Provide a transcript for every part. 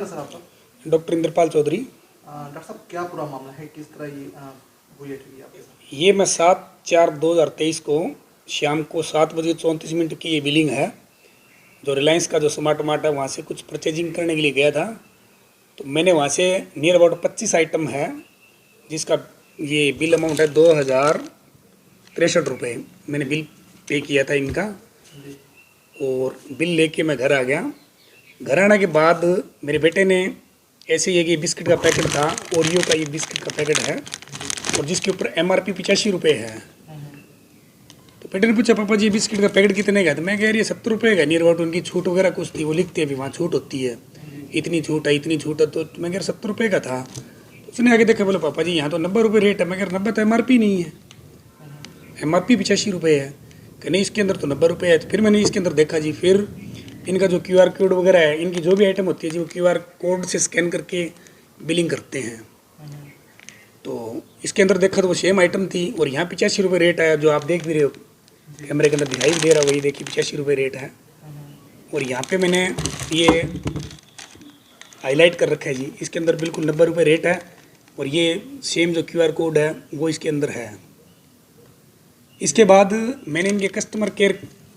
नाम है सर आपका? डॉक्टर इंद्रपाल चौधरी। डॉक्टर साहब क्या पूरा मामला है, किस तरह ये हुई है ठगी आपके साथ? ये मैं 7/4/2023 को शाम को 7 बजे 34 मिनट की ये बिलिंग है। जो रिलायंस का जो स्मार्ट मार्ट है वहाँ से कुछ परचेजिंग करने के लिए गया था। तो मैंने वहाँ से नियर अबाउट 25 आइटम है, जिसका ये बिल अमाउंट है 2063 रुपये। मैंने बिल पे किया था इनका। जी। और बिल लेके मैं घर आ गया। घर आने के बाद मेरे बेटे ने ऐसे ही, कि बिस्किट का पैकेट था, ओरियो का ये बिस्किट का पैकेट है, और जिसके ऊपर MRP 85 रुपये है। तो बेटे ने पूछा, पापा जी बिस्किट का पैकेट कितने का है? तो मैं कह रही है 70 रुपये का। नियर अबाउट उनकी छूट वगैरह कुछ थी, वो लिखते हैं अभी वहाँ छूट होती है, इतनी छूट है इतनी छूट है। तो मैं कह रहा 70 रुपये का था। तो उसने आगे देखा, बोले पापा जी यहाँ तो 90 रुपये रेट है। मैं कह रहा 90 तो MRP नहीं है, MRP 85 रुपये है। कि नहीं, इसके अंदर तो 90 रुपये है। तो फिर मैंने इसके अंदर देखा जी, फिर इनका जो QR कोड वगैरह है, इनकी जो भी आइटम होती है जी, वो QR कोड से स्कैन करके बिलिंग करते हैं। तो इसके अंदर देखा तो वो सेम आइटम थी, और यहाँ 85 रुपये रेट आया, जो आप देख भी रहे हो, कैमरे के अंदर दिखाई भी दे रहा है, वही देखिए 85 रुपये रेट है। और यहाँ पे मैंने ये हाईलाइट कर रखा है जी, इसके अंदर बिल्कुल 90 रुपये रेट है, और ये सेम जो QR कोड है वो इसके अंदर है। इसके बाद मैंने इनके कस्टमर केयर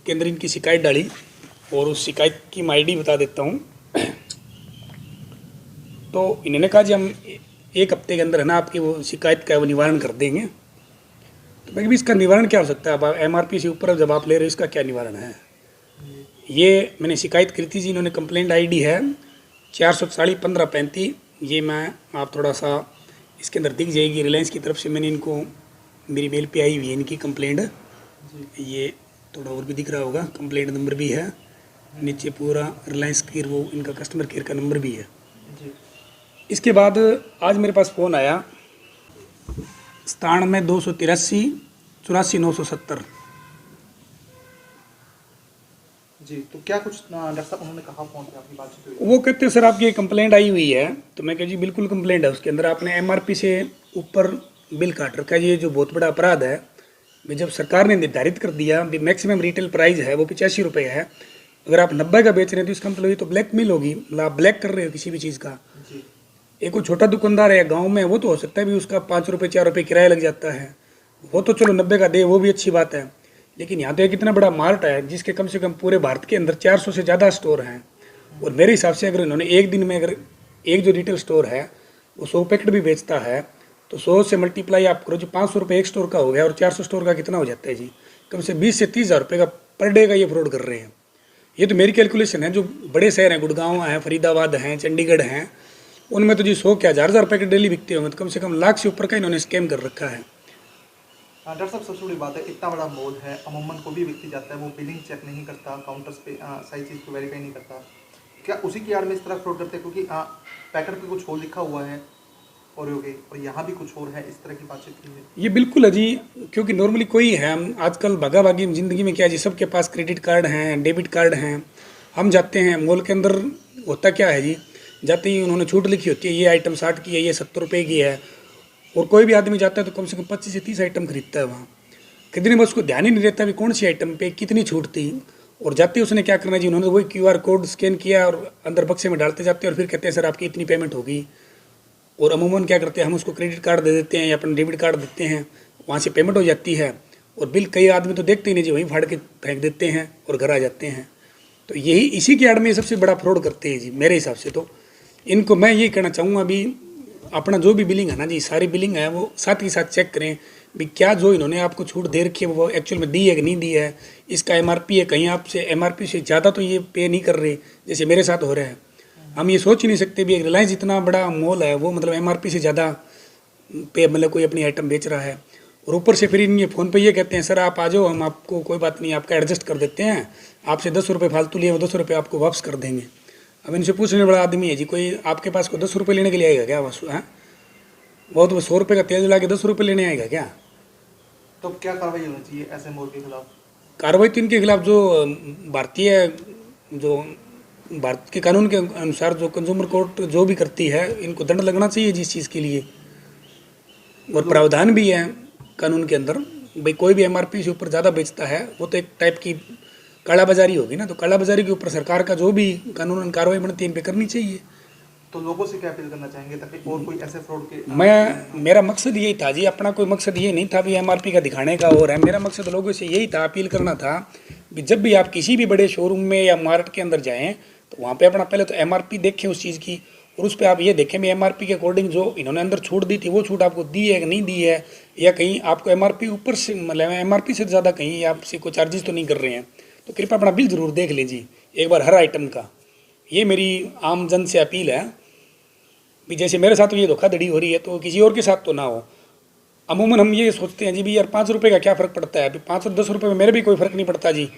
के अंदर इनकी शिकायत डाली, और उस शिकायत की मैं ID बता देता हूँ। तो इन्होंने कहा जी हम 1 हफ्ते के अंदर है ना आपकी वो शिकायत का वो निवारण कर देंगे। तो मैं भी इसका निवारण क्या हो सकता है? अब MRP से ऊपर जब आप ले रहे हो, इसका क्या निवारण है? ये मैंने शिकायत करी थी जी, इन्होंने कंप्लेंट ID है 440-1535। ये मैं आप थोड़ा सा इसके अंदर दिख जाएगी, रिलायंस की तरफ से मैंने इनको, मेरी मेल पे आई हुई है इनकी कंप्लेंट। ये थोड़ा और भी दिख रहा होगा, कंप्लेंट नंबर भी है नीचे पूरा, रिलायंस की वो इनका कस्टमर केयर का नंबर भी है। इसके बाद आज मेरे पास फ़ोन आया 97-283-84-970। जी, तो क्या कुछ डॉक्टर साहब उन्होंने कहा फोन पे आपकी बातचीत हुई? वो कहते हैं सर आपकी कंप्लेंट आई हुई है। तो मैं कह जी बिल्कुल कंप्लेंट है, उसके अंदर आपने MRP से ऊपर बिल काट रखा है। ये जो बहुत बड़ा अपराध है, भी जब सरकार ने निर्धारित कर दिया भी मैक्सिमम रिटेल प्राइस है वो 85 रुपये है, अगर आप 90 का बेच रहे हैं तो इसका मतलब ये तो ब्लैक मिल होगी, मतलब आप ब्लैक कर रहे हो किसी भी चीज़ का। जी। एक वो छोटा दुकानदार है गांव में, वो तो हो सकता है भी उसका 5 रुपये 4 रुपये किराया लग जाता है, वो तो चलो 90 का दे, वो भी अच्छी बात है। लेकिन यहाँ तो एक इतना बड़ा मार्ट है जिसके कम से कम पूरे भारत के अंदर 400 से ज़्यादा स्टोर हैं। और मेरे हिसाब से अगर इन्होंने एक दिन में, अगर एक जो रिटेल स्टोर है वो 100 पैकेट भी बेचता है, तो 100 से मल्टीप्लाई आप करो जो 500 रुपये एक स्टोर का हो गया, और 400 स्टोर का कितना हो जाता है जी? कम से 20 से 30 हज़ार रुपये का पर डे का ये फ्रॉड कर रहे हैं। ये तो मेरी कैलकुलेशन है। जो बड़े शहर हैं, गुड़गांव हैं, फरीदाबाद हैं, चंडीगढ़ हैं, उनमें तो जी 100 क्या 1000 पैकेट डेली बिकते होंगे, तो कम से कम लाख से ऊपर का इन्होंने स्कैम कर रखा है। डॉक्टर साहब सबसे बड़ी बात है, इतना बड़ा मॉल है, अमूमन कोई भी व्यक्ति जाता है वो बिलिंग चेक नहीं करता, काउंटर्स पे सही चीज़ को वेरीफाई नहीं करता। क्या उसी की आड़ में इस तरह फ्रॉड करते हैं? क्योंकि पैकेट पे कुछ और लिखा हुआ है ओरियो के, और यहाँ भी कुछ और है, इस तरह की बातचीत की है। ये बिल्कुल है जी, क्योंकि नॉर्मली कोई है, हम आजकल भागा भागी ज़िंदगी में क्या है जी, सबके पास क्रेडिट कार्ड हैं, डेबिट कार्ड हैं। हम जाते हैं मॉल के अंदर, होता क्या है जी, जाते ही उन्होंने छूट लिखी होती है, ये आइटम 60 की है, ये 70 रुपये की है। और कोई भी आदमी जाता है तो कम से कम 25 से 30 आइटम खरीदता है वहाँ। कितनी बार उसको ध्यान ही नहीं रहता भी कौन सी आइटम पे कितनी छूट थी। और जाते ही उसने क्या करना जी, उन्होंने वही QR कोड स्कैन किया और अंदर बक्से में डालते जाते हैं, और फिर कहते हैं सर आपकी इतनी पेमेंट होगी। और अमूमन क्या करते हैं, हम उसको क्रेडिट कार्ड दे देते हैं या अपना डेबिट कार्ड देते हैं, वहाँ से पेमेंट हो जाती है, और बिल कई आदमी तो देखते ही नहीं जी, वहीं फाड़ के फेंक देते हैं और घर आ जाते हैं। तो यही इसी के आड़ में सबसे बड़ा फ्रॉड करते हैं जी मेरे हिसाब से। तो इनको मैं ये कहना चाहूँगा, अभी अपना जो भी बिलिंग है ना जी, सारी बिलिंग है वो साथ ही साथ चेक करें भी क्या जो इन्होंने आपको छूट दे रखी है वो एक्चुअल में दी है कि नहीं दी है। इसका MRP है, कहीं आपसे MRP से ज़्यादा तो ये पे नहीं कर रहे, जैसे मेरे साथ हो रहा है। हम ये सोच ही नहीं सकते भी, एक रिलायंस इतना बड़ा मॉल है, वो मतलब MRP से ज़्यादा पे मतलब कोई अपनी आइटम बेच रहा है। और ऊपर से फिर ये फ़ोन पे ये कहते हैं सर आप आ जाओ, हम आपको कोई बात नहीं, आपका एडजस्ट कर देते हैं, आपसे 10 रुपये फालतू लिए वो 10 रुपये आपको वापस कर देंगे। अब इनसे पूछने बड़ा आदमी है जी, कोई आपके पास को 10 रुपये लेने के लिए आएगा क्या? बस है बहुत, वो 100 रुपये का तेल जला के 10 रुपये लेने आएगा क्या? तो क्या कार्रवाई होनी चाहिए ऐसे मॉल के खिलाफ? कार्रवाई तो इनके खिलाफ जो भारतीय, जो भारत के कानून के अनुसार जो कंज्यूमर कोर्ट जो भी करती है, इनको दंड लगना चाहिए जिस चीज़ के लिए। और प्रावधान भी है कानून के अंदर, भाई कोई भी MRP से ऊपर ज़्यादा बेचता है वो तो एक टाइप की कालाबाजारी होगी ना। तो कालाबाजारी के ऊपर सरकार का जो भी कानूनन कार्रवाई बनती है इन पर करनी चाहिए। तो लोगों से क्या अपील करना चाहेंगे ताकि और कोई ऐसे फ्रॉड के मैं मेरा मकसद यही था जी, अपना कोई मकसद ये नहीं था भी एमआरपी का दिखाने का, और है मेरा मकसद लोगों से यही था, अपील करना था कि जब भी आप किसी भी बड़े शोरूम में या मार्केट के अंदर जाएं तो वहाँ पे अपना पहले तो एमआरपी देखें उस चीज़ की, और उस पर आप ये देखें भी एमआरपी के अकॉर्डिंग जो इन्होंने अंदर छूट दी थी वो छूट आपको दी है कि नहीं दी है, या कहीं आपको एमआरपी ऊपर से मतलब एमआरपी से ज़्यादा कहीं आपसे कोई चार्जेस तो नहीं कर रहे हैं। तो कृपया अपना बिल ज़रूर देख लीजिए एक बार हर आइटम का। ये मेरी आम जन से अपील है भी जैसे मेरे साथ तो ये धोखाधड़ी हो रही है तो किसी और के साथ तो ना हो। अमूमन हम ये सोचते हैं जी भी यार 5 रुपये का क्या फ़र्क पड़ता है, अभी 5 और 10 रुपये में मेरे भी कोई फ़र्क नहीं पड़ता जी।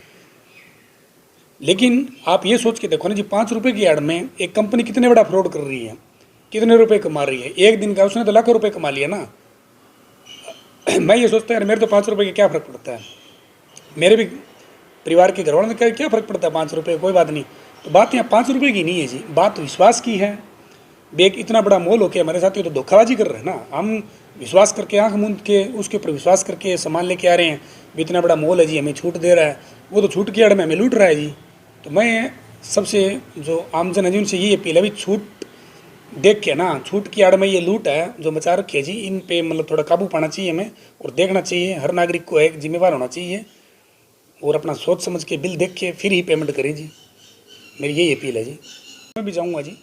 लेकिन आप ये सोच के देखो ना जी, 5 रुपये की एड में एक कंपनी कितने बड़ा फ्रॉड कर रही है, कितने रुपए कमा रही है एक दिन का, उसने तो लाखों रुपए कमा लिया ना। मैं ये सोचता है यार मेरे तो 5 रुपये का क्या फ़र्क पड़ता है, मेरे भी परिवार के घर वालों ने क्या फ़र्क पड़ता है 5 रुपये, कोई बात नहीं। तो बात यहाँ 5 रुपये की नहीं है जी, बात विश्वास की है। बेग इतना बड़ा मोल होके हमारे साथ ये तो धोखाबाजी कर रहे हैं ना, हम विश्वास करके आंख मूंद के उसके ऊपर विश्वास करके सामान लेके आ रहे हैं भी इतना बड़ा मोल है जी हमें छूट दे रहा है, वो तो छूट की आड़ में हमें लूट रहा है जी। तो मैं सबसे जो आमजन है जी उनसे यही अपील है भी छूट देख के ना, छूट की आड़ में ये लूट है जो मचा रखी है जी, इन पे मतलब थोड़ा काबू पाना चाहिए हमें, और देखना चाहिए हर नागरिक को एक जिम्मेवार होना चाहिए, और अपना सोच समझ के बिल देख के फिर ही पेमेंट करें जी, मेरी यही अपील है जी। मैं भी जाऊँगा जी,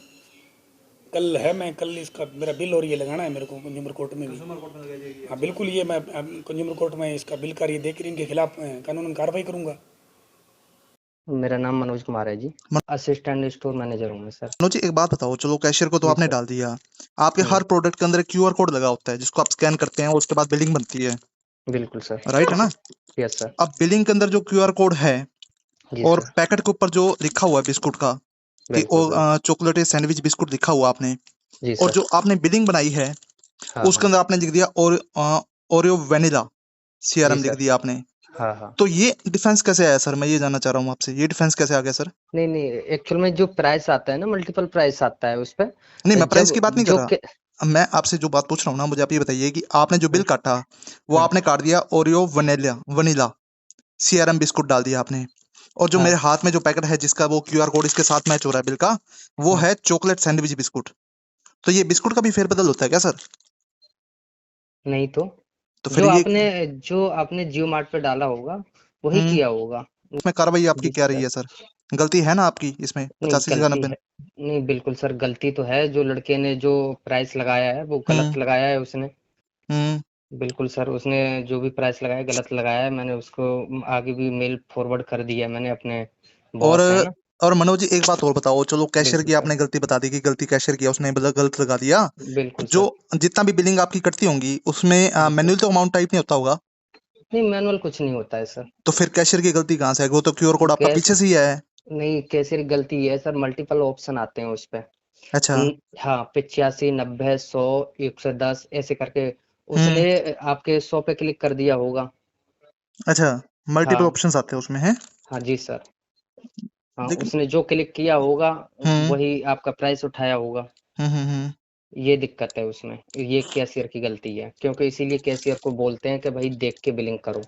कल है, मैं कल इसका मेरा बिल और ये लगाना है मेरे को कंज्यूमर कोर्ट में भी। कंज्यूमर कोर्ट में लगाई जाएगी? हाँ बिल्कुल, ये मैं कंज्यूमर कोर्ट में इसका बिल का ये देख कर इनके खिलाफ कानूनन कार्रवाई करूँगा। मेरा नाम मनोज कुमार है जी। असिस्टेंट स्टोर मैनेजर हूँ मैं सर। मनोज जी एक बात बताओ, चलो कैशियर को तो जी आपने सर। डाल दिया, आपके हर प्रोडक्ट के अंदर एक क्यूआर कोड लगा होता है जिसको आप स्कैन करते हैं और उसके बाद बिलिंग बनती है, बिल्कुल सर। राइट है ना? Yes sir. अब बिलिंग के अंदर जो क्यूआर कोड है जी और सर। पैकेट के ऊपर जो लिखा हुआ है बिस्कुट का कि बिल्कुल सर। चॉकलेट सैंडविच बिस्कुट लिखा हुआ आपने, जी और सर। जो आपने बिलिंग बनाई है हाँ उसके हाँ। अंदर आपने लिख दिया और ओरियो वेनिला जी सीआरएम लिख सर। दिया आपने, हाँ हाँ। तो ये डिफेंस कैसे आया सर? मैं ये जानना चाह रहा हूँ आपसे, ये डिफेंस कैसे आ गया सर? नहीं नहीं, एक्चुअल में जो प्राइस आता है ना, मल्टीपल प्राइस आता है उस पे। नहीं मैं प्राइस जब की बात नहीं कर जो रहा, के, मैं आपसे जो बात पूछ रहा हूँ ना, मुझे आप ये बताइए कि आपने जो बिल हम्म, काटा वो हम्म, आपने काट दिया Oreo vanilla vanilla CRM biscuit डाल दिया आपने, और जो मेरे हाँ। हाथ में जो पैकेट है जिसका वो क्यूआर कोड इसके साथ मैच हो रहा है बिल का, वो हम्म, है चॉकलेट सैंडविच बिस्कुट, तो ये बिस्कुट का भी फेरबदल होता है क्या सर? नहीं तो तो फिर जो ये आपने जो आपने जियो मार्ट पे डाला होगा वही हम्म किया होगा। इसमें कार्रवाई आपकी जी क्या रही सर। है सर? गलती है ना आपकी इसमें नहीं 85 से गलती 90? है। नहीं बिल्कुल सर, गलती तो है। जो लड़के ने जो प्राइस लगाया है वो हम्म गलत लगाया है उसने। हम्म बिल्कुल सर, उसने जो भी प्राइस लगाया गलत लगाया है। मैंने उसको आगे भी मेल फॉरवर्ड कर दिया है मैंने अपने और बॉस है ना। और मनोज जी एक बात और बताओ, चलो कैशियर बिल्कुल की सर। आपने गलती बता दी कि गलती कैशियर की है, उसने गलत लगा दिया, बिल्कुल जो सर। जितना भी बिलिंग आपकी कटती होंगी उसमें जी सर। मैनुअल तो अमाउंट टाइप नहीं होता होगा, नहीं मैनुअल कुछ नहीं होता है सर। तो फिर कैशियर की गलती कहाँ से है? वो तो क्यूआर कोड आपका कैश पीछे से ही है। नहीं, कैसे गलती है सर, मल्टीपल ऑप्शन आते हैं उस पे। अच्छा हाँ, 85 90 100 110 ऐसे करके हम्म उसने आपके 100 पे क्लिक कर दिया होगा। अच्छा, मल्टीपल हाँ। ऑप्शंस आते हैं उसमें हैं? हाँ जी सर। हाँ, लेकिन उसने जो क्लिक किया होगा हम्म वही आपका प्राइस उठाया होगा। हम्म। ये दिक्कत है उसमें, ये कैशियर की गलती है, क्योंकि इसीलिए कैशियर को बोलते हैं कि भाई देख के बिलिंग करो।